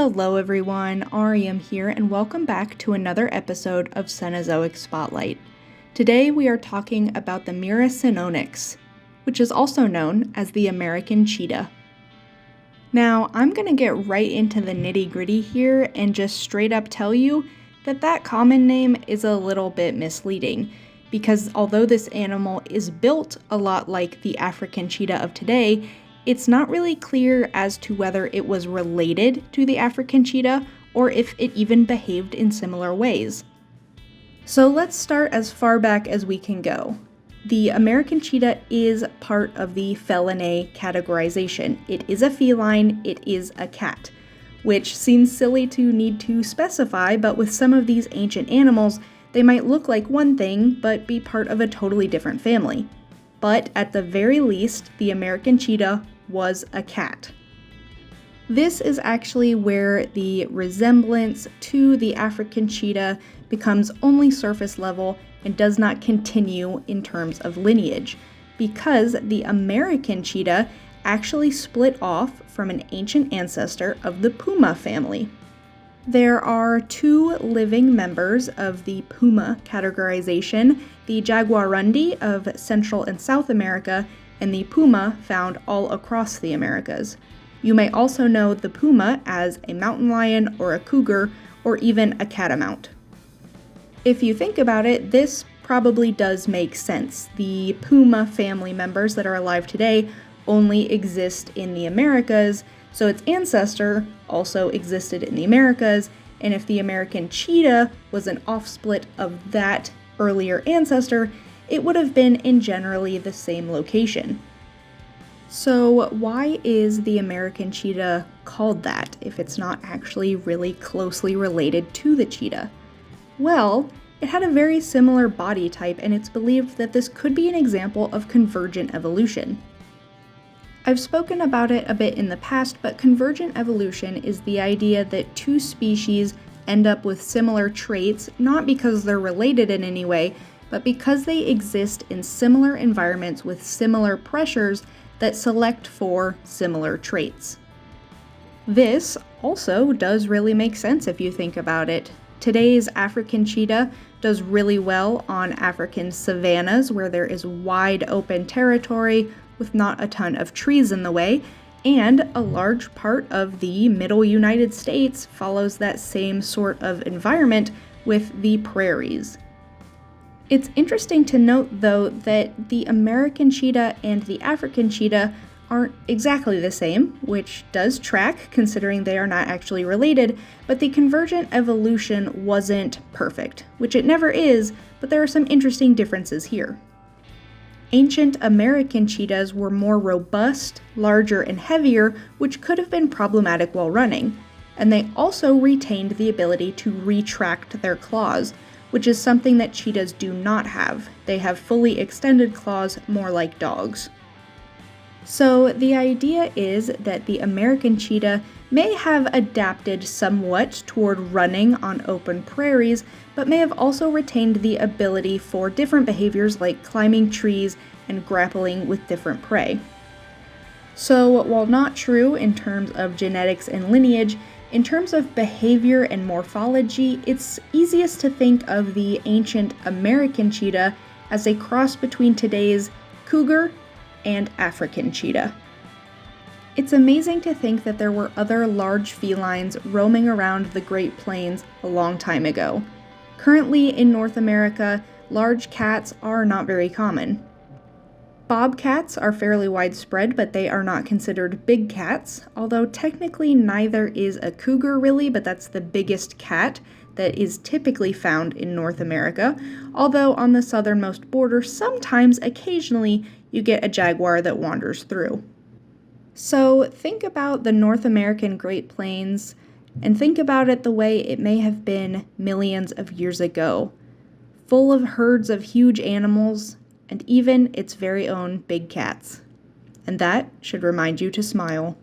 Hello everyone, Ariam here, and welcome back to another episode of Cenozoic Spotlight. Today we are talking about the Miracinonyx, which is also known as the American cheetah. Now, I'm going to get right into the nitty-gritty here and just straight up tell you that that common name is a little bit misleading, because although this animal is built a lot like the African cheetah of today, it's not really clear as to whether it was related to the African cheetah or if it even behaved in similar ways. So let's start as far back as we can go. The American cheetah is part of the felinae categorization. It is a feline, it is a cat, which seems silly to need to specify, but with some of these ancient animals, they might look like one thing, but be part of a totally different family. But at the very least, the American cheetah was a cat. This is actually where the resemblance to the African cheetah becomes only surface level and does not continue in terms of lineage, because the American cheetah actually split off from an ancient ancestor of the puma family. There are two living members of the puma categorization, the jaguarundi of Central and South America, and the puma found all across the Americas. You may also know the puma as a mountain lion or a cougar or even a catamount. If you think about it, this probably does make sense. The puma family members that are alive today only exist in the Americas, so its ancestor also existed in the Americas, and if the American cheetah was an offsplit of that earlier ancestor, it would have been in generally the same location. So why is the American cheetah called that if it's not actually really closely related to the cheetah? Well, it had a very similar body type, and it's believed that this could be an example of convergent evolution. I've spoken about it a bit in the past, but convergent evolution is the idea that two species end up with similar traits, not because they're related in any way, but because they exist in similar environments with similar pressures that select for similar traits. This also does really make sense if you think about it. Today's African cheetah does really well on African savannas where there is wide open territory with not a ton of trees in the way, and a large part of the middle United States follows that same sort of environment with the prairies. It's interesting to note, though, that the American cheetah and the African cheetah aren't exactly the same, which does track considering they are not actually related, but the convergent evolution wasn't perfect, which it never is, but there are some interesting differences here. Ancient American cheetahs were more robust, larger, and heavier, which could have been problematic while running, and they also retained the ability to retract their claws, which is something that cheetahs do not have. They have fully extended claws, more like dogs. So the idea is that the American cheetah may have adapted somewhat toward running on open prairies, but may have also retained the ability for different behaviors like climbing trees and grappling with different prey. So while not true in terms of genetics and lineage, in terms of behavior and morphology, it's easiest to think of the ancient American cheetah as a cross between today's cougar and African cheetah. It's amazing to think that there were other large felines roaming around the Great Plains a long time ago. Currently in North America, large cats are not very common. Bobcats are fairly widespread, but they are not considered big cats, although technically neither is a cougar really, but that's the biggest cat that is typically found in North America, although on the southernmost border, sometimes, occasionally, you get a jaguar that wanders through. So think about the North American Great Plains, and think about it the way it may have been millions of years ago, full of herds of huge animals, and even its very own big cats. And that should remind you to smile.